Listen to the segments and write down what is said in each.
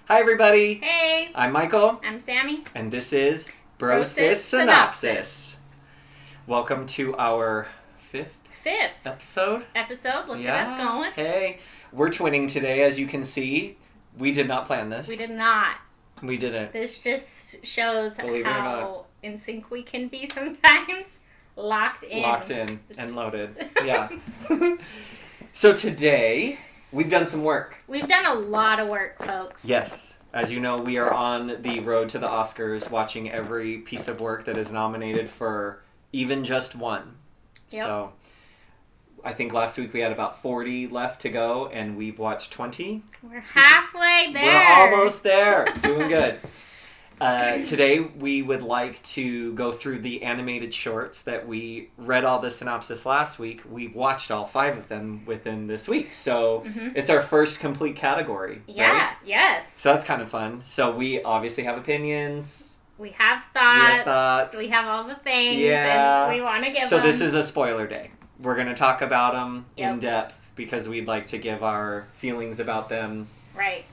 Hi, everybody. Hey. I'm Michael. I'm Sami. And this is Sis Synopsis. Welcome to our fifth episode. Look at us going. Hey. We're twinning today, as you can see. We did not plan this. We did not. We didn't. This just shows Believe how in sync we can be sometimes. Locked in and loaded. Yeah. So today, we've done some work. We've done a lot of work, folks. Yes. As you know, we are on the road to the Oscars, watching every piece of work that is nominated for even just one. Yep. So, I think last week we had about 40 left to go, and we've watched 20. We're halfway there. We're almost there. Doing good. Today, we would like to go through the animated shorts that we read all the synopsis last week. We've watched all 5 of them within this week. So, It's our first complete category. Yeah, right? Yes. So that's kind of fun. So we obviously have opinions. We have thoughts. We have all the things. Yeah. And we want to give So them. this is a spoiler day. We're going to talk about them in Yep. depth because we'd like to give our feelings about them. Right.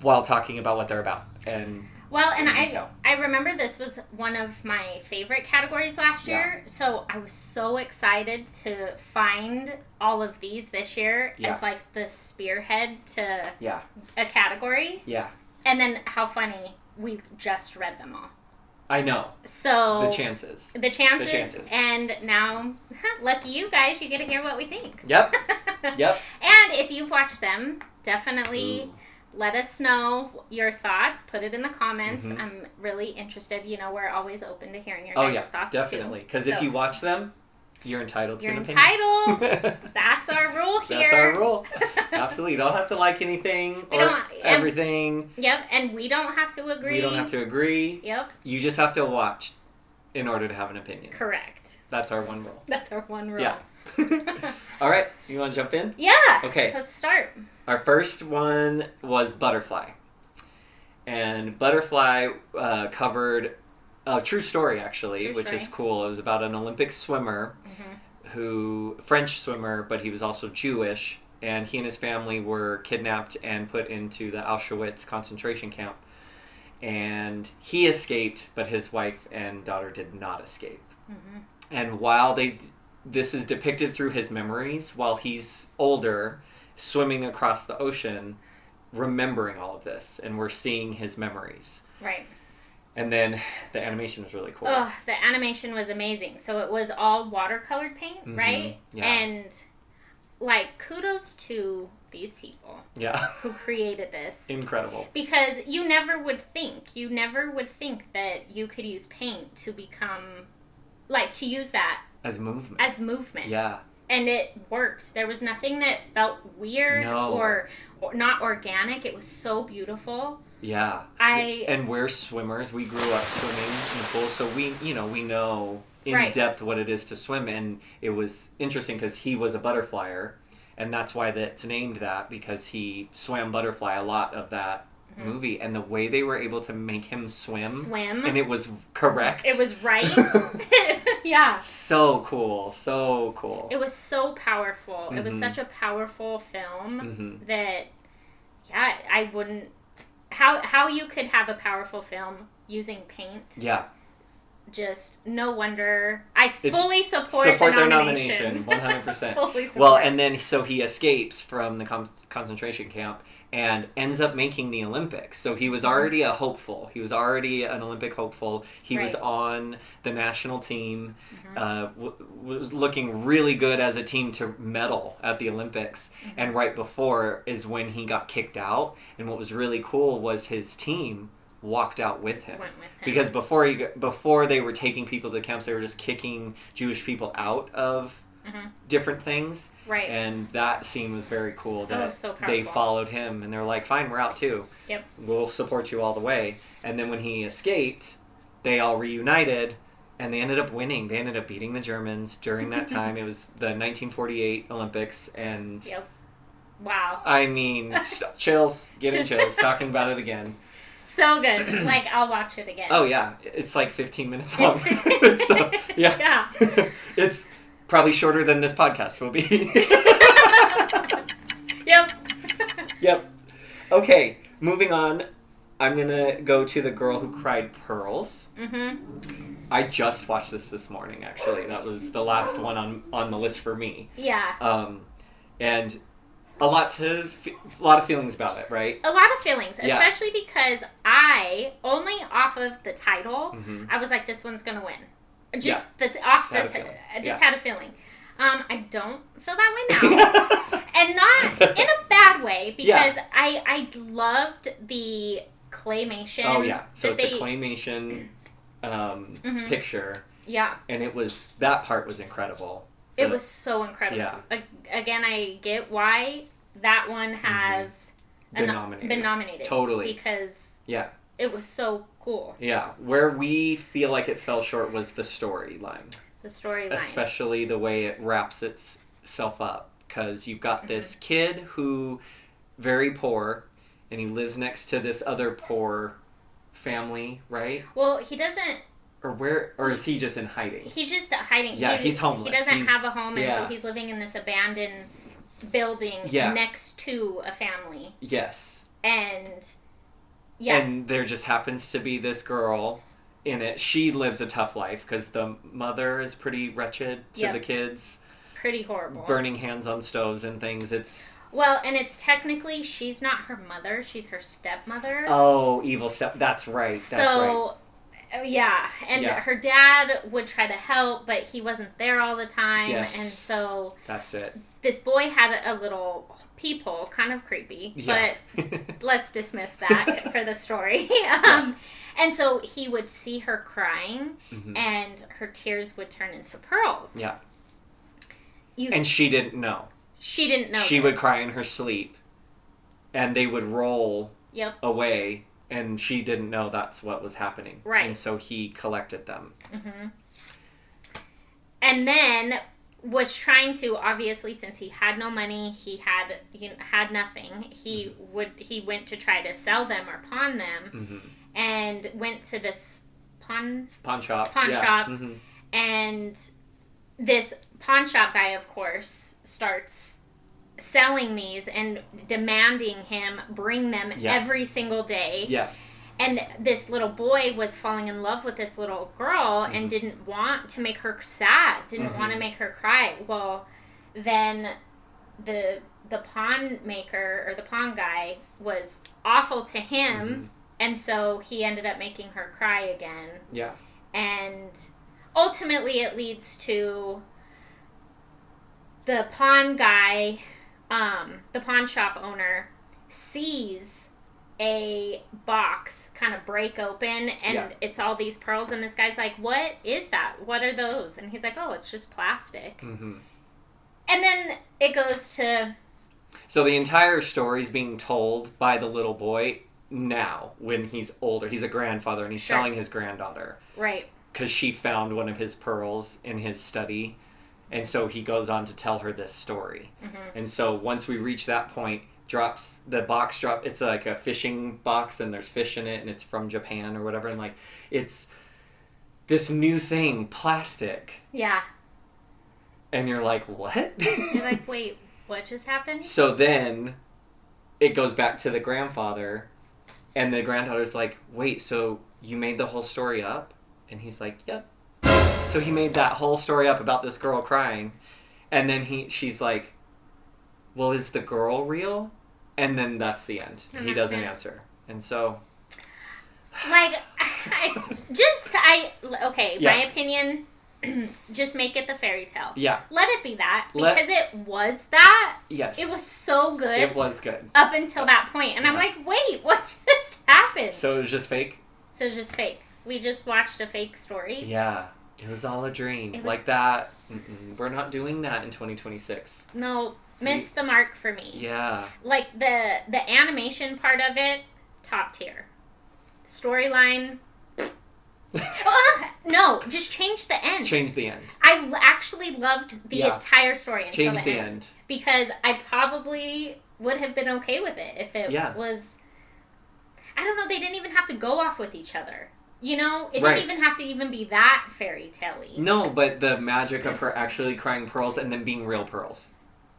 While talking about what they're about. And I remember this was one of my favorite categories last year, so I was so excited to find all of these this year as like the spearhead to a category. Yeah. And then how funny, we just read them all. I know. So The chances. And now, lucky you guys, you get to hear what we think. Yep. Yep. And if you've watched them, definitely... Let us know your thoughts. Put it in the comments. I'm really interested. You know, we're always open to hearing your guys' thoughts, definitely. Because if you watch them, you're entitled to an opinion. You're entitled. That's our rule here. That's our rule. Absolutely. You don't have to like anything or everything. Yep, and we don't have to agree. We don't have to agree. Yep. You just have to watch in order to have an opinion. Correct. That's our one rule. That's our one rule. Yeah. All right. You want to jump in? Yeah. Okay. Let's start. Our first one was Butterfly. And Butterfly covered a true story, actually, which is cool. It was about an Olympic swimmer, French swimmer, but he was also Jewish. And he and his family were kidnapped and put into the Auschwitz concentration camp. And he escaped, but his wife and daughter did not escape. And while this is depicted through his memories, while he's older, swimming across the ocean, remembering all of this, and we're seeing his memories. Right. And then the animation was really cool. Oh, the animation was amazing. So it was all watercolored paint, right? Yeah. And, kudos to these people who created this. Incredible. Because you never would think that you could use paint to become, to use that as movement. Yeah. And it worked. There was nothing that felt weird or not organic. It was so beautiful. Yeah. And we're swimmers. We grew up swimming in the pool, so we know in depth what it is to swim. And it was interesting because he was a butterflyer, and that's why it's named that, because he swam butterfly a lot of that movie, and the way they were able to make him swim, and it was correct. It was right. Yeah. So cool. It was so powerful. It was such a powerful film that, I wouldn't... How you could have a powerful film using paint. Yeah. Just no wonder. I fully support their nomination. 100%. Fully support. Well, and then so he escapes from the concentration camp and ends up making the Olympics. So he was already a hopeful. He was already an Olympic hopeful. He was on the national team, was looking really good as a team to medal at the Olympics. And right before is when he got kicked out. And what was really cool was his team walked out with him. Because before they were taking people to camps, they were just kicking Jewish people out of different things. Right. And that scene was very cool that so they followed him, and they're like, fine, we're out too. Yep. We'll support you all the way. And then when he escaped, they all reunited, and they ended up winning. They ended up beating the Germans during that time. It was the 1948 Olympics, and wow. I mean, chills, getting chills, talking about it again. So good. I'll watch it again. Oh, yeah. It's 15 minutes long. So, yeah. It's probably shorter than this podcast will be. Yep. Yep. Okay, moving on. I'm gonna go to The Girl Who Cried Pearls. Mm-hmm. I just watched this morning, actually. That was the last one on the list for me. Yeah. And a lot of feelings about it, right? A lot of feelings, especially because I, only off of the title, I was like, this one's gonna win. Just had a feeling. I don't feel that way now. And not in a bad way, because I loved the claymation. Oh, yeah. So it's a claymation picture. Yeah. And that part was incredible. It was so incredible. Yeah. Again, I get why that one has been nominated. Totally. Because it was so cool. Yeah. Where we feel like it fell short was the storyline. Especially the way it wraps itself up. Because you've got this kid who, very poor, and he lives next to this other poor family, right? Well, he doesn't... Or is he just in hiding? He's just hiding. Yeah, he's homeless. He doesn't have a home, and so he's living in this abandoned building next to a family. Yes. And, And there just happens to be this girl in it. She lives a tough life because the mother is pretty wretched to the kids. Pretty horrible. Burning hands on stoves and things. Well, and it's technically, she's not her mother, she's her stepmother. Oh, evil step. That's right. Yeah, and her dad would try to help, but he wasn't there all the time, and so... That's it. This boy had a little peephole, kind of creepy, but let's dismiss that for the story. And so he would see her crying, and her tears would turn into pearls. Yeah. And she didn't know. She didn't know She would cry in her sleep, and they would roll away, and she didn't know that's what was happening. Right. And so he collected them. Mm-hmm. And then was trying to, obviously, since he had no money, he had nothing. He went to try to sell them or pawn them, and went to this pawn shop. And this pawn shop guy, of course, starts selling these and demanding him bring them every single day. Yeah. And this little boy was falling in love with this little girl and didn't want to make her sad, didn't want to make her cry. Well, then the pawn maker, or the pawn guy, was awful to him, and so he ended up making her cry again. Yeah. And ultimately it leads to the pawn guy, the pawn shop owner, sees a box kind of break open, and it's all these pearls, and this guy's like, what is that? What are those? And he's like, oh, it's just plastic. And then it goes to... So the entire story's being told by the little boy now, when he's older. He's a grandfather, and he's telling his granddaughter. Right. Because she found one of his pearls in his study, and so he goes on to tell her this story. And so once we reach that point, it's like a fishing box, and there's fish in it, and it's from Japan or whatever, and like it's this new thing, plastic. Yeah. And you're like, what? You're like, wait, what just happened? So then it goes back to the grandfather, and the granddaughter's like, wait, so you made the whole story up? And he's like, yep. So he made that whole story up about this girl crying, and then she's like, well, is the girl real? And then that's the end. And he doesn't answer. And so... Like, my opinion, just make it the fairy tale. Yeah. Let it be that. Because it was that. Yes. It was so good. It was good. Up until that point. And I'm like, wait, what just happened? So it was just fake? So it was just fake. We just watched a fake story. Yeah. It was all a dream. Like that. We're not doing that in 2026. No. Missed the mark for me. Yeah. Like, the animation part of it, top tier. Storyline... no, just change the end. Change the end. I actually loved the entire story until the end. Because I probably would have been okay with it if it was... I don't know, they didn't even have to go off with each other. You know? It didn't even have to even be that fairy tale-y. No, but the magic of her actually crying pearls and then being real pearls.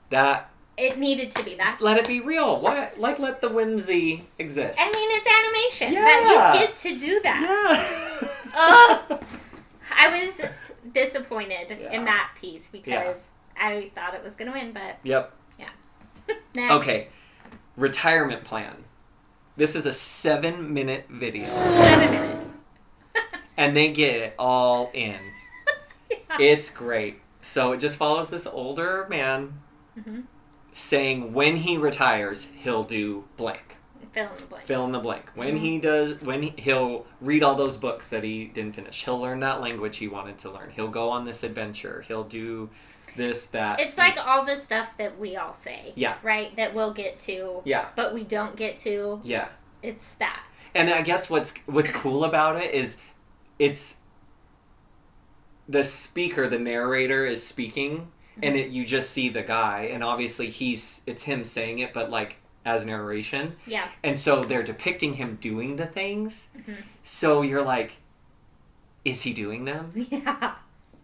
That It needed to be that. Let it be real. What? Like, let the whimsy exist. I mean, it's animation. Yeah. That you get to do that. Yeah. Oh, I was disappointed in that piece because I thought it was going to win, but... Yep. Yeah. Next. Okay. Retirement plan. This is a 7-minute video. 7 minutes. And they get it all in. Yeah. It's great. So it just follows this older man saying when he retires, he'll do blank. Fill in the blank. Fill in the blank. When he'll read all those books that he didn't finish. He'll learn that language he wanted to learn. He'll go on this adventure. He'll do this, that. It's like all the stuff that we all say. Yeah. Right? That we'll get to. Yeah. But we don't get to. Yeah. It's that. And I guess what's cool about it is it's the speaker, the narrator is speaking, and you just see the guy, and obviously it's him saying it, but like as narration. Yeah. And so they're depicting him doing the things. So you're like, is he doing them? Yeah.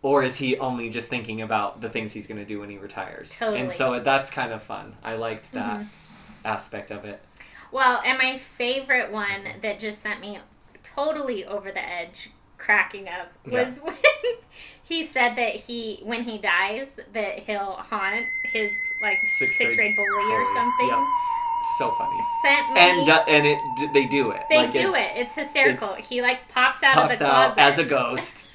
Or is he only just thinking about the things he's going to do when he retires? Totally. And so that's kind of fun. I liked that aspect of it. Well, and my favorite one that just sent me totally over the edge, cracking up, was when he said that when he dies, that he'll haunt his like sixth grade bully or something. Yeah. So funny. Sent me, they do it. They do it. It's hysterical. He like pops out of the closet as a ghost.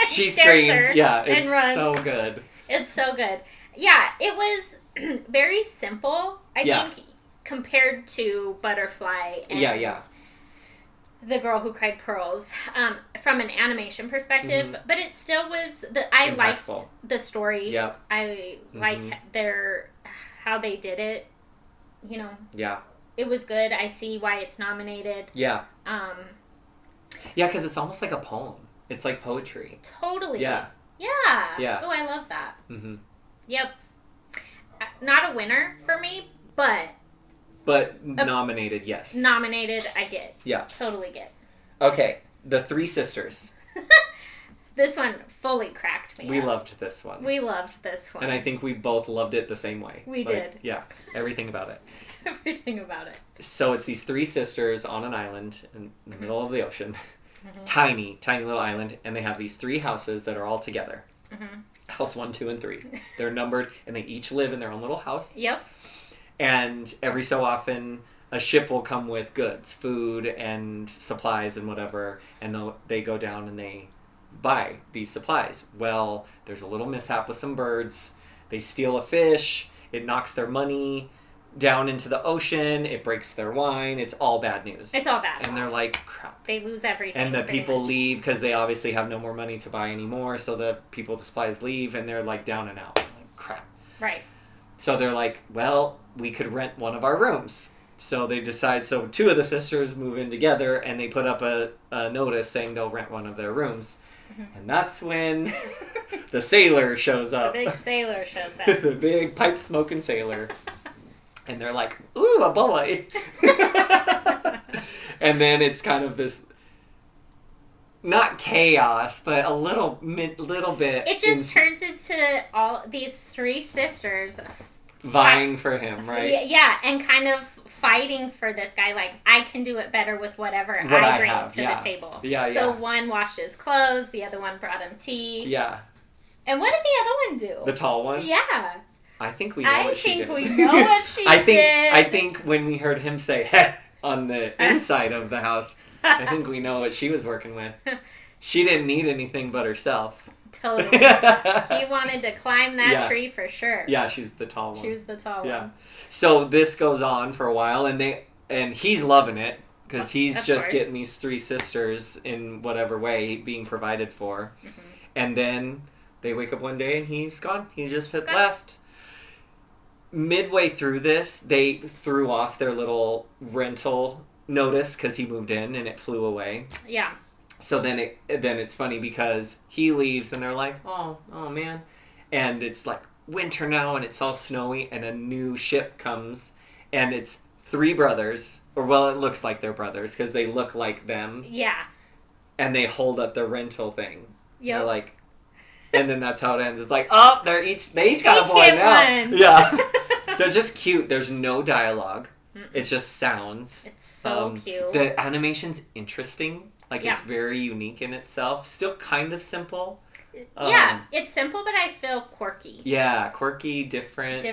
She scares screams. her Yeah, it's and runs. so good. It's so good. Yeah, it was very simple, I think, compared to Butterfly and The Girl Who Cried Pearls, from an animation perspective. But it still was... I liked the story. Yep. I liked how they did it. You know. Yeah. It was good. I see why it's nominated. Yeah. Yeah, because it's almost like a poem. It's like poetry. Totally. Yeah. Yeah. Yeah. Oh, I love that. Yep. Not a winner for me, but nominated, yes. Nominated, I get. Yeah. Totally get. Okay. The Three Sisters. This one fully cracked me. We up. loved this one. We loved this one. And I think we both loved it the same way. We did. Yeah. Everything about it. Everything about it. So it's these three sisters on an island in the middle of the ocean. Tiny, tiny little island. And they have these three houses that are all together. House 1, 2, and 3. They're numbered, and they each live in their own little house. Yep. And every so often, a ship will come with goods, food, and supplies, and whatever. And they go down and they buy these supplies. Well, there's a little mishap with some birds. They steal a fish. It knocks their money down into the ocean. It breaks their wine. It's all bad news. It's all bad. And they're like, crap. They lose everything. And the people leave because they obviously have no more money to buy anymore. So the people with the supplies leave, and they're like down and out. Like, crap. Right. So they're like, well, we could rent one of our rooms. So they decide, so two of the sisters move in together, and they put up a notice saying they'll rent one of their rooms. And that's when the sailor shows up. The big sailor shows up. The big pipe-smoking sailor. And they're like, ooh, a boy. And then it's kind of this, not chaos, but a little bit. It just turns into all these three sisters vying for him, right? Yeah, and kind of fighting for this guy. Like, I can do it better with whatever I bring to the table. Yeah, so one washed his clothes, the other one brought him tea. Yeah. And what did the other one do? The tall one? Yeah. I think we know what she did. I think we know what she did. I think when we heard him say "heh" on the inside of the house, I think we know what she was working with. She didn't need anything but herself. Totally. He wanted to climb that tree for sure. Yeah, she's the tall one. She was the tall one. So this goes on for a while, and he's loving it because he's just getting these three sisters in whatever way being provided for. And then they wake up one day and he's gone. He just had left. Midway through this, they threw off their little rental notice because he moved in and it flew away. Yeah. So then it's funny because he leaves and they're like, oh man. And it's like winter now and it's all snowy and a new ship comes and it's three brothers. Or, well, it looks like they're brothers because they look like them. Yeah. And they hold up the rental thing. Yeah. They're like, and then that's how it ends. It's like, oh, they each got a boy now. One. Yeah. So So it's just cute. There's no dialogue. It's just sounds. It's so cute. The animation's interesting. Like, it's very unique in itself. Still kind of simple. It's simple, but I feel quirky. Yeah, quirky, different.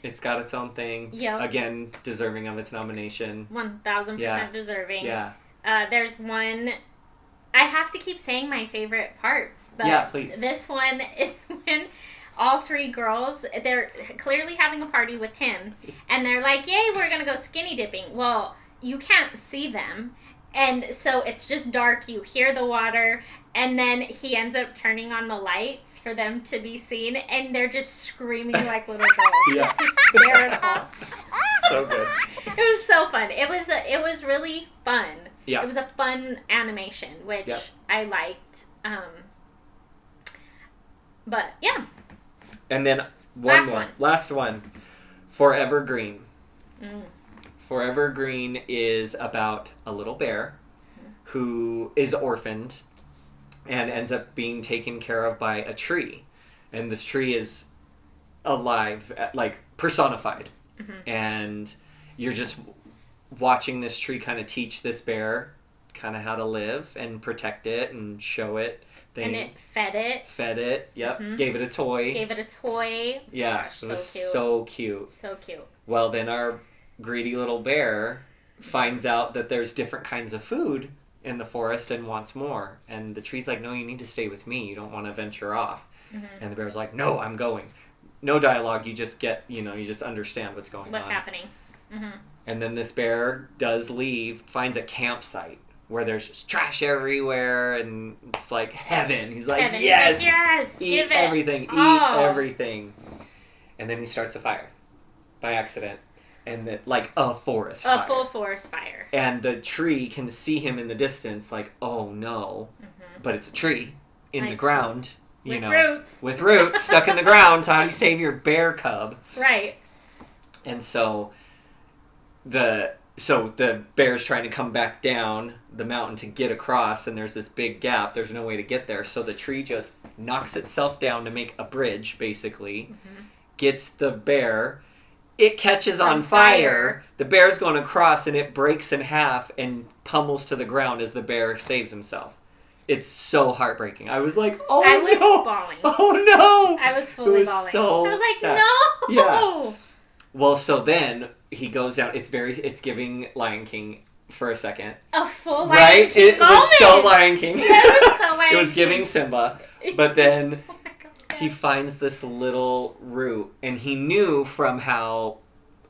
It's got its own thing. Yep. Again, deserving of its nomination. 1000% deserving. Yeah. There's one... I have to keep saying my favorite parts. But yeah, please. This one is when all three girls, they're clearly having a party with him. And they're like, yay, we're going to go skinny dipping. Well, you can't see them. And so it's just dark. You hear the water. And then he ends up turning on the lights for them to be seen. And they're just screaming like little girls. Yeah. It's hysterical. So good. It was so fun. It was really fun. Yeah. It was a fun animation, which I liked. But, yeah. And then last one. Forever Green. Forever Green is about a little bear who is orphaned and ends up being taken care of by a tree. And this tree is alive, like personified. And you're just watching this tree kind of teach this bear kind of how to live and protect it and show it things. And it fed it. Fed it, yep. Gave it a toy. Yeah. Gosh, it was so cute. So cute. Well, then our greedy little bear finds out that there's different kinds of food in the forest and wants more. And the tree's like, no, you need to stay with me. You don't want to venture off. And the bear's like, no, I'm going. No dialogue. You just get, you just understand what's going on. What's happening. And then this bear does leave, finds a campsite where there's just trash everywhere, and it's like heaven. He's like, yes! He's like, yes! Eat everything. Eat everything. And then he starts a fire by accident. And like a forest fire. A full forest fire. And the tree can see him in the distance, like, oh no. But it's a tree in the ground. Roots. With roots stuck in the ground. So how do you save your bear cub? Right. And so the bear's trying to come back down the mountain to get across, and there's this big gap. There's no way to get there. So the tree just knocks itself down to make a bridge, basically. Gets the bear. It catches on fire. The bear's going across, and it breaks in half and pummels to the ground as the bear saves himself. It's so heartbreaking. I was like, oh no! I was bawling. Oh no! I was fully bawling. So I was like, sad. no! Yeah. Well, so then he goes down. It's giving Lion King for a second. A full Lion King It moment. was so Lion King. It was so Lion It was King. giving Simba, but then Oh my God. he finds this little root, and he knew from how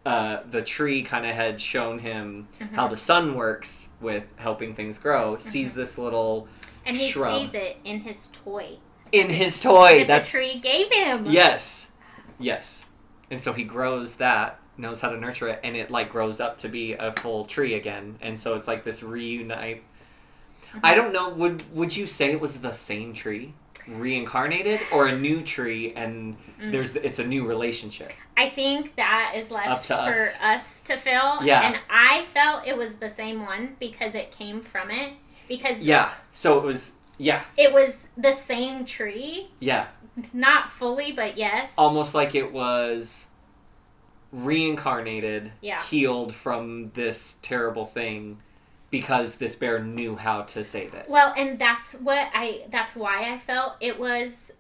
the tree kind of had shown him how the sun works with helping things grow. Sees this little and he shrub. sees it in his toy. In his toy. That the tree gave him. Yes. And so he grows that, knows how to nurture it, and it like grows up to be a full tree again. And so it's like this reunite. I don't know, would you say it was the same tree reincarnated, or a new tree and it's a new relationship? I think that is left Up to for us to fill. Yeah. And I felt it was the same one because it came from it. Because so it was it was the same tree. Yeah. Not fully, but yes. Almost like it was reincarnated, healed from this terrible thing because this bear knew how to save it. Well, and that's why I felt it was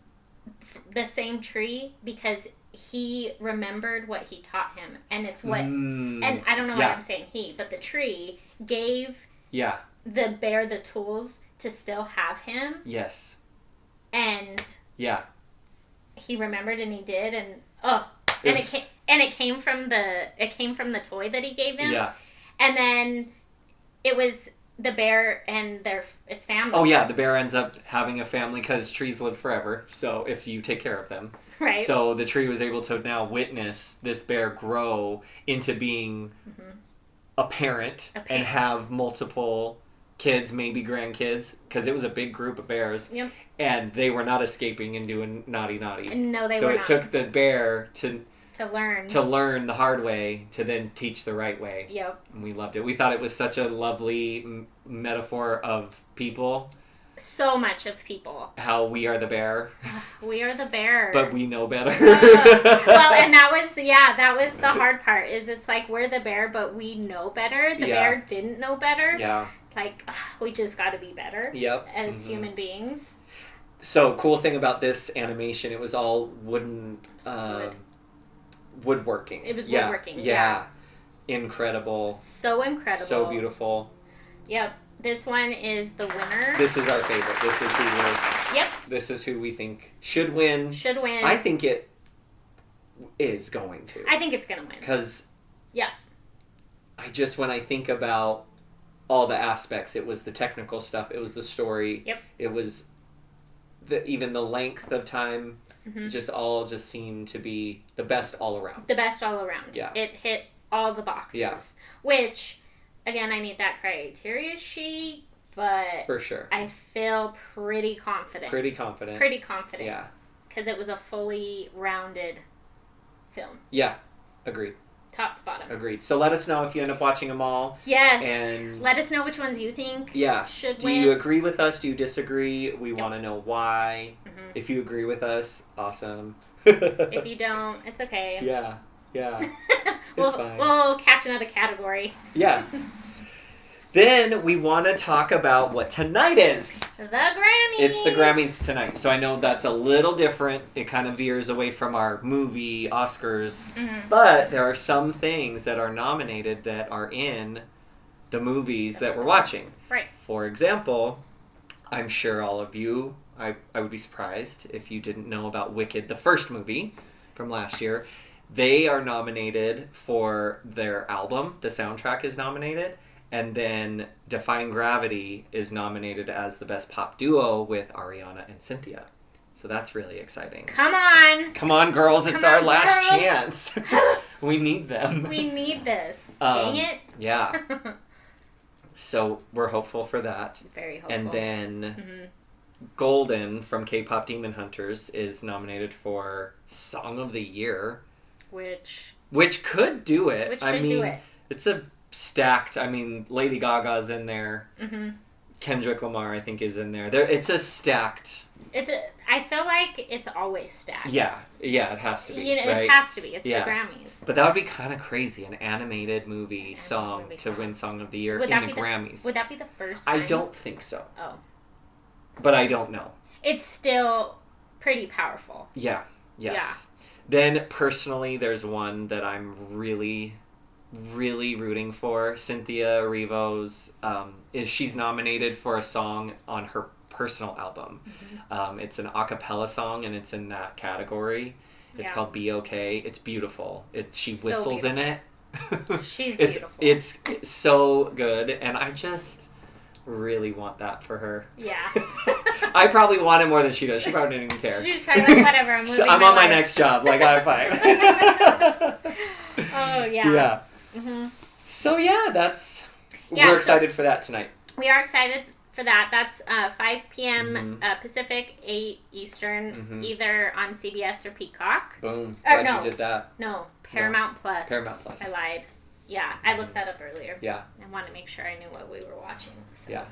the same tree, because he remembered what he taught him, and it's what and I don't know why I'm saying he, but the tree gave the bear the tools to still have him. Yes. And he remembered, and he did, and it came from the toy that he gave him. Yeah. And then it was the bear and its family. Oh yeah, the bear ends up having a family because trees live forever. So if you take care of them. Right. So the tree was able to now witness this bear grow into being a parent and have multiple kids, maybe grandkids, because it was a big group of bears. Yep. And they were not escaping and doing naughty. No, they so were it not. took the bear to learn the hard way to then teach the right way. Yep. And we loved it. We thought it was such a lovely metaphor of people so much of people. How we are the bear. We are the bear. But we know better. Well, and that was the hard part, is it's like we're the bear, but we know better. The bear didn't know better. Yeah. Like, we just got to be better. Yep. As human beings. So, cool thing about this animation, it was all woodworking. It was woodworking. Yeah. Incredible. So incredible. So beautiful. Yep. This one is the winner. This is our favorite. This is who we're... Yep. This is who we think should win. Should win. I think it is going to. I think it's going to win. Because... Yeah. When I think about all the aspects, it was the technical stuff, it was the story. Yep. It was even the length of time. Mm-hmm. Just seemed to be the best all around. The best all around. Yeah. It hit all the boxes. Yeah. Which... Again, I need that criteria sheet, but... For sure. I feel pretty confident. Pretty confident. Yeah. Because it was a fully rounded film. Yeah. Agreed. Top to bottom. Agreed. So let us know if you end up watching them all. Yes. And let us know which ones you think should win. Do you agree with us? Do you disagree? We want to know why. Mm-hmm. If you agree with us, awesome. If you don't, it's okay. Yeah. It's fine. We'll catch another category. Yeah. Then we want to talk about what tonight is. The Grammys. It's the Grammys tonight. So I know that's a little different. It kind of veers away from our movie Oscars. Mm-hmm. But there are some things that are nominated that are in the movies that we're watching. Right. For example, I'm sure all of you, I would be surprised if you didn't know about Wicked, the first movie from last year. They are nominated for their album. The soundtrack is nominated. And then Defying Gravity is nominated as the best pop duo with Ariana and Cynthia. So that's really exciting. Come on. Come on, girls. It's our last chance. We need them. We need this. Dang it. Yeah. So we're hopeful for that. Very hopeful. And then Golden from K-Pop Demon Hunters is nominated for Song of the Year. Which could do it. It's a stacked... Lady Gaga's in there. Mm-hmm. Kendrick Lamar, I think, is in there. It's a stacked... I feel like it's always stacked. Yeah, it has to be. It has to be. It's the Grammys. But that would be kind of crazy, an animated movie song to win Song of the Year in the Grammys. Would that be the first time? I don't think so. Oh. But I don't know. It's still pretty powerful. Yeah. Yes. Yeah. Then, personally, there's one that I'm really, really rooting for. Cynthia Erivo's, she's nominated for a song on her personal album. Mm-hmm. It's an a cappella song, and it's in that category. It's called Be Okay. It's beautiful. She whistles in it. She's beautiful. It's so good, and I just really want that for her. Yeah. I probably want it more than she does. She probably didn't even care. She's probably like, whatever, I'm on my next job. Like, I'm fine. Oh, yeah. Yeah. Mm-hmm. So, we're excited for that tonight. We are excited for that. That's 5 p.m. Pacific, 8 Eastern, either on CBS or Peacock. Boom. Glad you did that. No, Paramount Plus. Paramount Plus. I lied. Yeah, I looked that up earlier. Yeah. I wanted to make sure I knew what we were watching. So.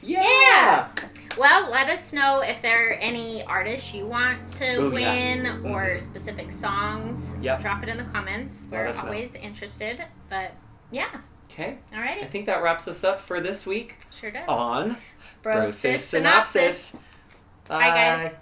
Yeah. Well, let us know if there are any artists you want to win or specific songs. Yep. Drop it in the comments. We're always interested. But, yeah. Okay. Alrighty. I think that wraps us up for this week. Sure does. On Sis Synopsis. Bye, guys.